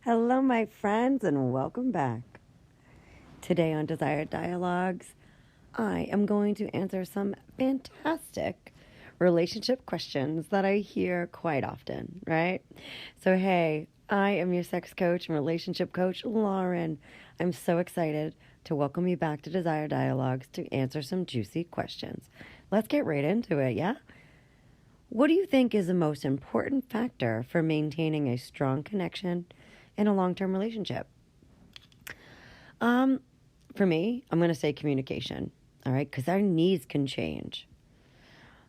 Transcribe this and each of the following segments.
Hello, my friends, and welcome back. Today on Desired Dialogues, I am going to answer some fantastic relationship questions that I hear quite often, right? So, hey, I am your sex coach and relationship coach, Lauren. I'm so excited to welcome you back to Desired Dialogues to answer some juicy questions. Let's get right into it, yeah? What do you think is the most important factor for maintaining a strong connection in a long term relationship? Um, for me, I'm going to say communication, all right, because our needs can change.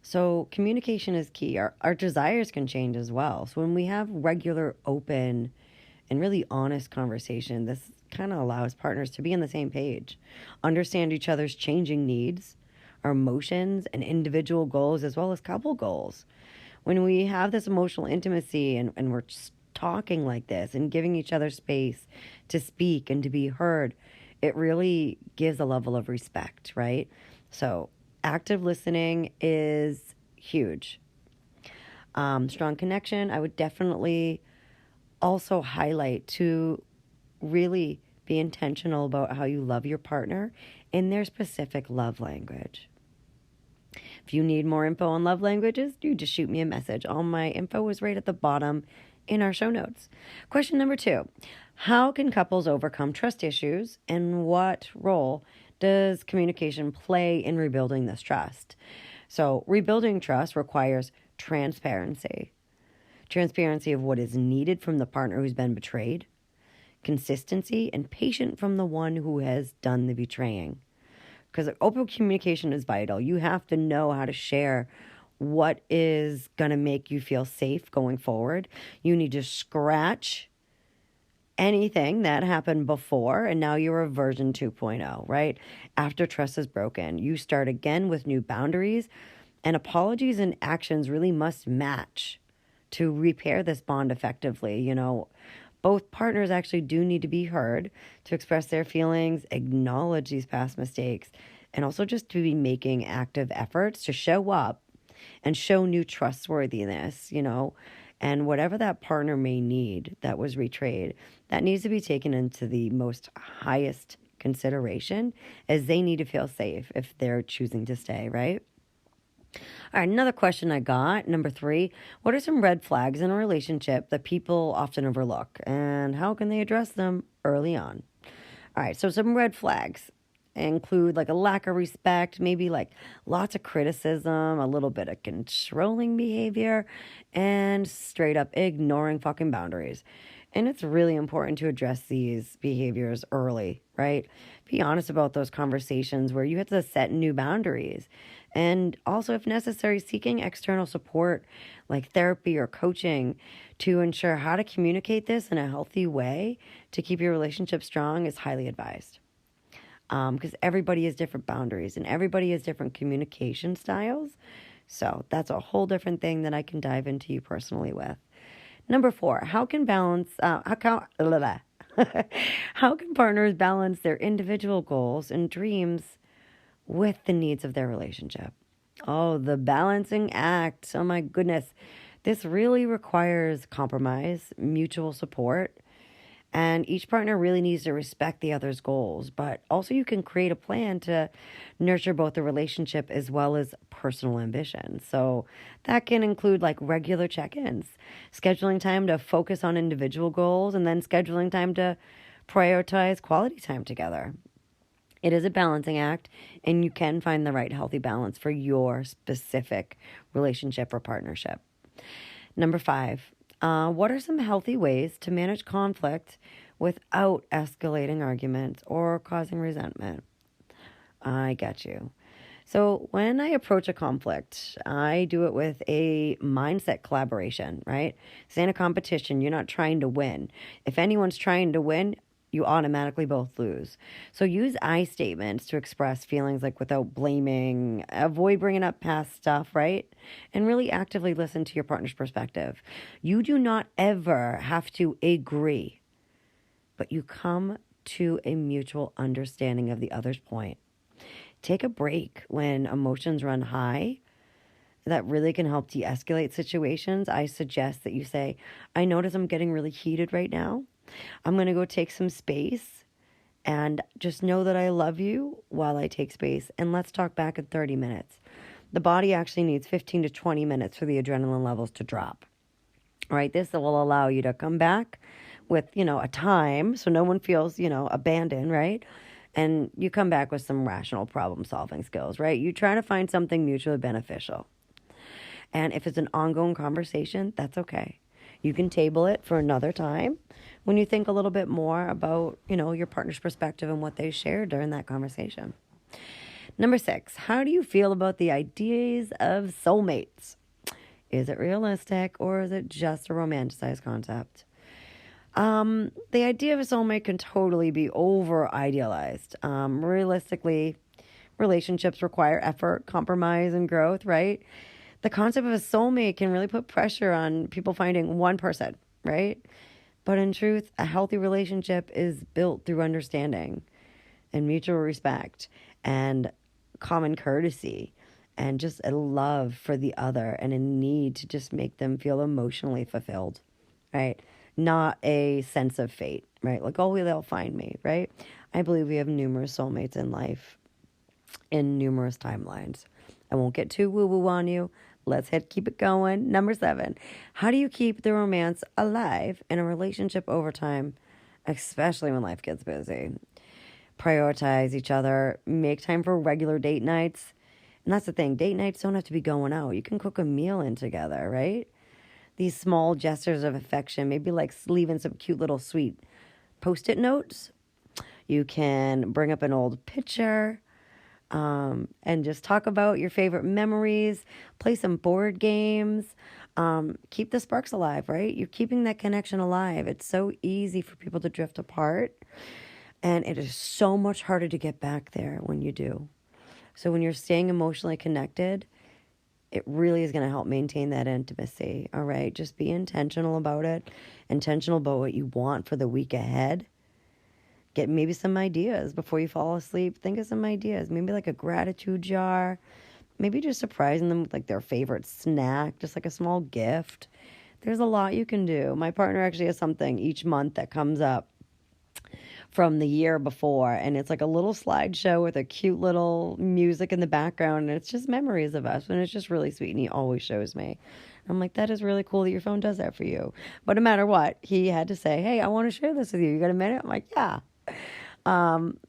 So, communication is key. Our desires can change as well. So, when we have regular, open, and really honest conversation, this kind of allows partners to be on the same page, understand each other's changing needs, our emotions, and individual goals, as well as couple goals. When we have this emotional intimacy and we're just talking like this and giving each other space to speak and to be heard, it really gives a level of respect, right? So, active listening is huge. Strong connection, I would definitely also highlight to really be intentional about how you love your partner in their specific love language. If you need more info on love languages, you just shoot me a message. All my info is right at the bottom in our show notes. Question number 2. How can couples overcome trust issues, and what role does communication play in rebuilding this trust? So, rebuilding trust requires transparency. Transparency of what is needed from the partner who's been betrayed, consistency, and patience from the one who has done the betraying. Because open communication is vital. You have to know how to share what is going to make you feel safe going forward. You need to scratch anything that happened before, and now you're a version 2.0, right? After trust is broken, you start again with new boundaries, and apologies and actions really must match to repair this bond effectively. Both partners actually do need to be heard, to express their feelings, acknowledge these past mistakes, and also just to be making active efforts to show up and show new trustworthiness. And whatever that partner may need that was betrayed, that needs to be taken into the most highest consideration, as they need to feel safe if they're choosing to stay, right? All right, another question I got, number 3. What are some red flags in a relationship that people often overlook, and how can they address them early on? All right, so some red flags include like a lack of respect, maybe like lots of criticism, a little bit of controlling behavior, and straight up ignoring fucking boundaries. And it's really important to address these behaviors early, right? Be honest about those conversations where you have to set new boundaries. And also, if necessary, seeking external support like therapy or coaching to ensure how to communicate this in a healthy way to keep your relationship strong is highly advised. Because everybody has different boundaries and everybody has different communication styles. So that's a whole different thing that I can dive into you personally with. Number 4, how can how can partners balance their individual goals and dreams with the needs of their relationship? Oh, the balancing act. Oh my goodness. This really requires compromise, mutual support, and each partner really needs to respect the other's goals. But also, you can create a plan to nurture both the relationship as well as personal ambition. So that can include like regular check ins, scheduling time to focus on individual goals, and then scheduling time to prioritize quality time together. It is a balancing act, and you can find the right healthy balance for your specific relationship or partnership. Number 5, what are some healthy ways to manage conflict without escalating arguments or causing resentment? I get you. So when I approach a conflict, I do it with a mindset collaboration, right? This ain't a competition. You're not trying to win. If anyone's trying to win, you automatically both lose. So use I statements to express feelings like without blaming, avoid bringing up past stuff, right? And really actively listen to your partner's perspective. You do not ever have to agree, but you come to a mutual understanding of the other's point. Take a break when emotions run high. That really can help de escalate situations. I suggest that you say, I notice I'm getting really heated right now. I'm going to go take some space and just know that I love you while I take space. And let's talk back in 30 minutes. The body actually needs 15 to 20 minutes for the adrenaline levels to drop. All right, this will allow you to come back with, a time so no one feels, abandoned, right? And you come back with some rational problem solving skills, right? You try to find something mutually beneficial. And if it's an ongoing conversation, that's okay. You can table it for another time when you think a little bit more about, your partner's perspective and what they shared during that conversation. Number 6, how do you feel about the ideas of soulmates? Is it realistic or is it just a romanticized concept? The idea of a soulmate can totally be over-idealized. Realistically, relationships require effort, compromise, and growth, right? The concept of a soulmate can really put pressure on people finding one person, right? But in truth, a healthy relationship is built through understanding and mutual respect and common courtesy and just a love for the other and a need to just make them feel emotionally fulfilled, right? Not a sense of fate, right? Like, oh, they'll find me, right? I believe we have numerous soulmates in life in numerous timelines. I won't get too woo-woo on you. Let's keep it going. Number 7, how do you keep the romance alive in a relationship over time, especially when life gets busy? Prioritize each other. Make time for regular date nights. And that's the thing. Date nights don't have to be going out. You can cook a meal in together, right? These small gestures of affection, maybe like leaving some cute little sweet Post-it notes. You can bring up an old picture. And just talk about your favorite memories, play some board games, keep the sparks alive, right? You're keeping that connection alive. It's so easy for people to drift apart, and it is so much harder to get back there when you do. So when you're staying emotionally connected, it really is going to help maintain that intimacy, all right? Just be intentional about it, intentional about what you want for the week ahead. Get maybe some ideas before you fall asleep. Think of some ideas. Maybe like a gratitude jar. Maybe just surprising them with like their favorite snack, just like a small gift. There's a lot you can do. My partner actually has something each month that comes up from the year before, and it's like a little slideshow with a cute little music in the background, and it's just memories of us, and it's just really sweet, and he always shows me. I'm like, that is really cool that your phone does that for you. But no matter what, he had to say, hey, I want to share this with you. You got a minute? I'm like, yeah.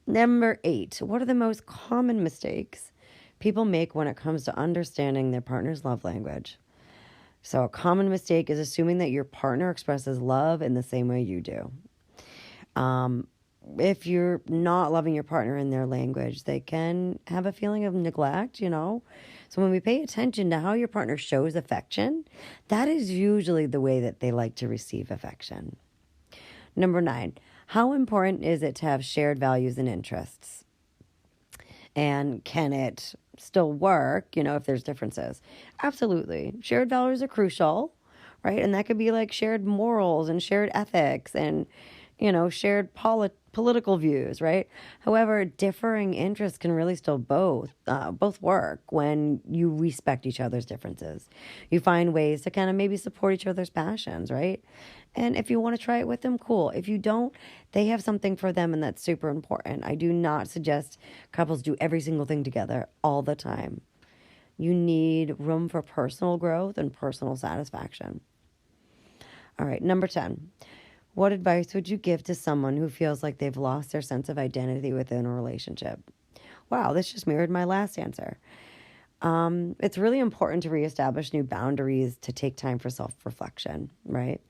Number 8, what are the most common mistakes people make when it comes to understanding their partner's love language? So a common mistake is assuming that your partner expresses love in the same way you do. If you're not loving your partner in their language, they can have a feeling of neglect, So when we pay attention to how your partner shows affection, that is usually the way that they like to receive affection. Number 9, how important is it to have shared values and interests? And can it still work, if there's differences? Absolutely. Shared values are crucial, right? And that could be like shared morals and shared ethics and, shared political views, right? However, differing interests can really still both work when you respect each other's differences. You find ways to kind of maybe support each other's passions, right? And if you want to try it with them, cool. If you don't, they have something for them, and that's super important. I do not suggest couples do every single thing together all the time. You need room for personal growth and personal satisfaction. All right, number 10. What advice would you give to someone who feels like they've lost their sense of identity within a relationship? Wow, this just mirrored my last answer. It's really important to reestablish new boundaries, to take time for self-reflection, right?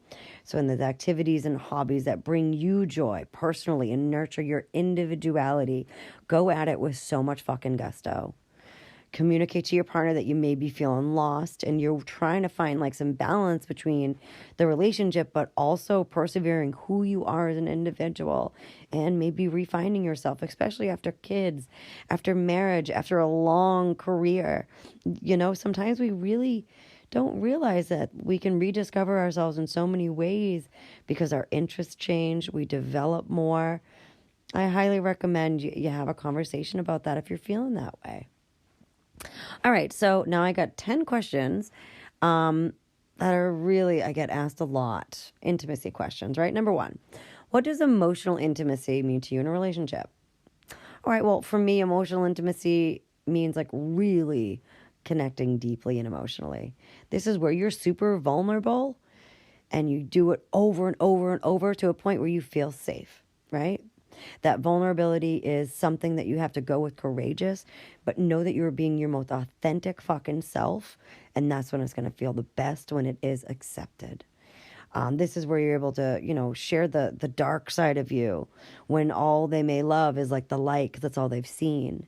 So in the activities and hobbies that bring you joy personally and nurture your individuality, go at it with so much fucking gusto. Communicate to your partner that you may be feeling lost and you're trying to find like some balance between the relationship, but also persevering who you are as an individual and maybe refining yourself, especially after kids, after marriage, after a long career. Sometimes we really don't realize that we can rediscover ourselves in so many ways because our interests change, we develop more. I highly recommend you have a conversation about that if you're feeling that way. All right, so now I got 10 questions that are really, I get asked a lot, intimacy questions, right? Number 1, What does emotional intimacy mean to you in a relationship? All right, well, for me, emotional intimacy means like really connecting deeply and emotionally. This is where you're super vulnerable and you do it over and over and over to a point where you feel safe, right? That vulnerability is something that you have to go with courageous, but know that you're being your most authentic fucking self. And that's when it's going to feel the best, when it is accepted. This is where you're able to, share the dark side of you, when all they may love is like the light, because that's all they've seen.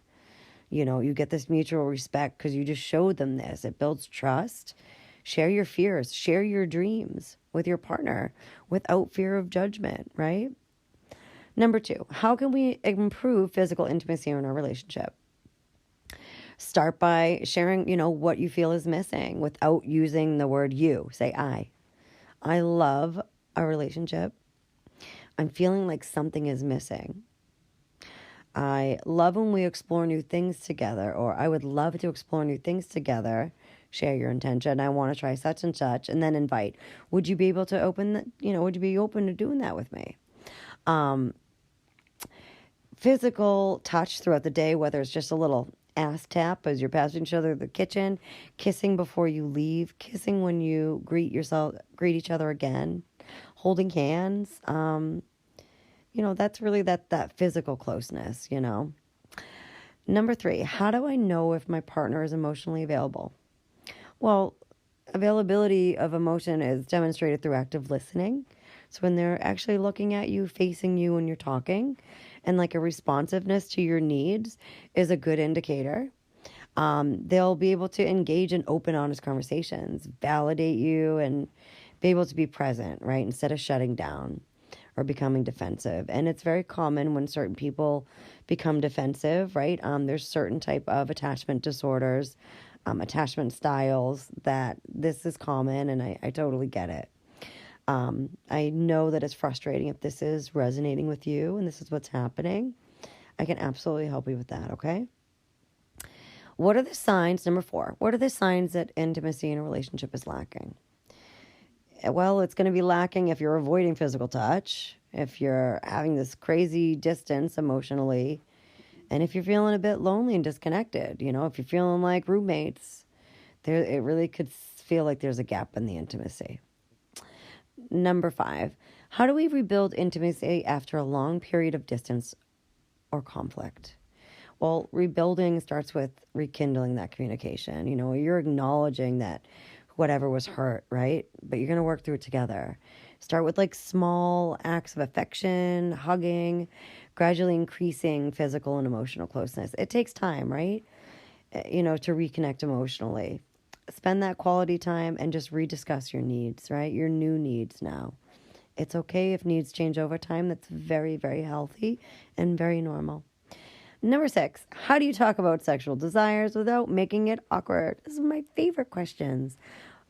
You get this mutual respect because you just showed them this. It builds trust. Share your fears, share your dreams with your partner without fear of judgment, right? Number 2, how can we improve physical intimacy in our relationship? Start by sharing, what you feel is missing without using the word you. Say I. I love a relationship. I'm feeling like something is missing. I love when we explore new things together, or I would love to explore new things together. Share your intention. I want to try such and such, and then invite. Would you be able to would you be open to doing that with me? Physical touch throughout the day, whether it's just a little ass tap as you're passing each other the kitchen, kissing before you leave, kissing when you greet each other again, holding hands. That's really that physical closeness, Number 3, how do I know if my partner is emotionally available? Well, availability of emotion is demonstrated through active listening. So when they're actually looking at you, facing you when you're talking, and like a responsiveness to your needs is a good indicator. They'll be able to engage in open, honest conversations, validate you, and be able to be present, right? Instead of shutting down or becoming defensive. And it's very common when certain people become defensive, right? There's certain type of attachment disorders, attachment styles that this is common, and I totally get it. I know that it's frustrating if this is resonating with you and this is what's happening. I can absolutely help you with that, okay? What are the signs, number 4, what are the signs that intimacy in a relationship is lacking? Well, it's going to be lacking if you're avoiding physical touch, if you're having this crazy distance emotionally, and if you're feeling a bit lonely and disconnected, if you're feeling like roommates, it really could feel like there's a gap in the intimacy. Number 5, how do we rebuild intimacy after a long period of distance or conflict? Well, rebuilding starts with rekindling that communication. You're acknowledging that whatever was hurt, right? But you're going to work through it together. Start with like small acts of affection, hugging, gradually increasing physical and emotional closeness. It takes time, right? To reconnect emotionally. Spend that quality time and just rediscuss your needs, right? Your new needs now. It's okay if needs change over time. That's very, very healthy and very normal. Number 6, how do you talk about sexual desires without making it awkward? This is my favorite questions.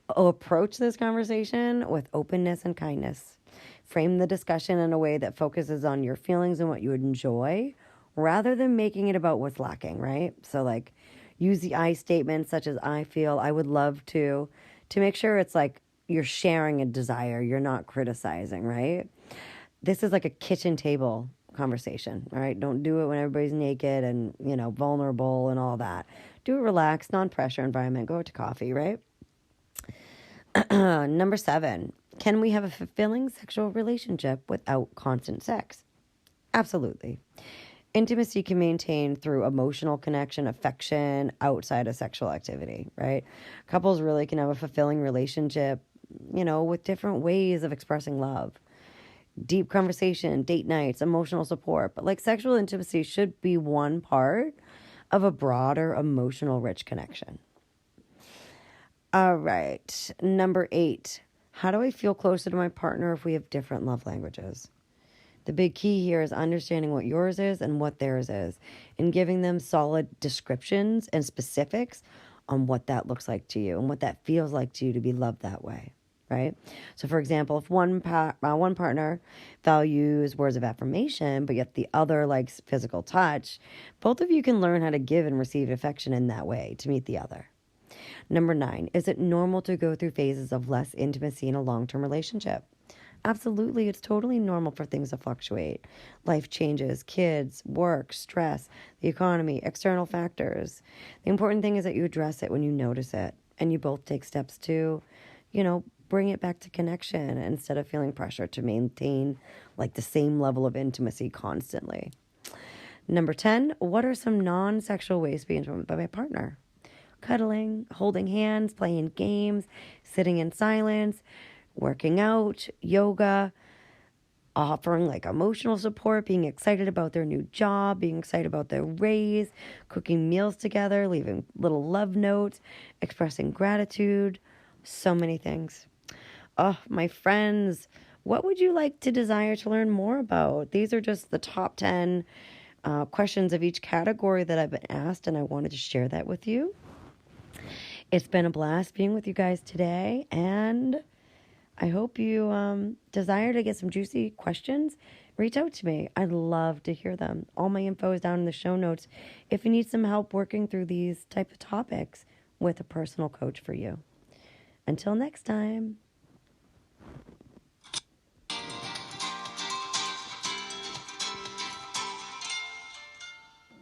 Approach this conversation with openness and kindness. Frame the discussion in a way that focuses on your feelings and what you would enjoy, rather than making it about what's lacking, right? So like use the I statements such as I feel, I would love to make sure it's like you're sharing a desire. You're not criticizing, right? This is like a kitchen table conversation, all right? Don't do it when everybody's naked and, vulnerable and all that. Do a relaxed, non-pressure environment. Go to coffee, right? Number 7, can we have a fulfilling sexual relationship without constant sex? Absolutely. Intimacy can maintain through emotional connection, affection, outside of sexual activity, right? Couples really can have a fulfilling relationship, with different ways of expressing love. Deep conversation, date nights, emotional support. But like sexual intimacy should be one part of a broader, emotional, rich connection. All right. Number 8, how do I feel closer to my partner if we have different love languages? The big key here is understanding what yours is and what theirs is, and giving them solid descriptions and specifics on what that looks like to you and what that feels like to you to be loved that way, right? So, for example, if one partner values words of affirmation, but yet the other likes physical touch, both of you can learn how to give and receive affection in that way to meet the other. Number 9, is it normal to go through phases of less intimacy in a long-term relationship? Absolutely, it's totally normal for things to fluctuate. Life changes, kids, work, stress, the economy, external factors. The important thing is that you address it when you notice it and you both take steps to, bring it back to connection instead of feeling pressure to maintain like the same level of intimacy constantly. Number 10, what are some non-sexual ways to be intimate by my partner? Cuddling, holding hands, playing games, sitting in silence, working out, yoga, offering like emotional support, being excited about their new job, being excited about their raise, cooking meals together, leaving little love notes, expressing gratitude, so many things. Oh, my friends, what would you like to desire to learn more about? These are just the top 10 questions of each category that I've been asked, and I wanted to share that with you. It's been a blast being with you guys today, and I hope you desire to get some juicy questions. Reach out to me. I'd love to hear them. All my info is down in the show notes if you need some help working through these type of topics with a personal coach for you. Until next time.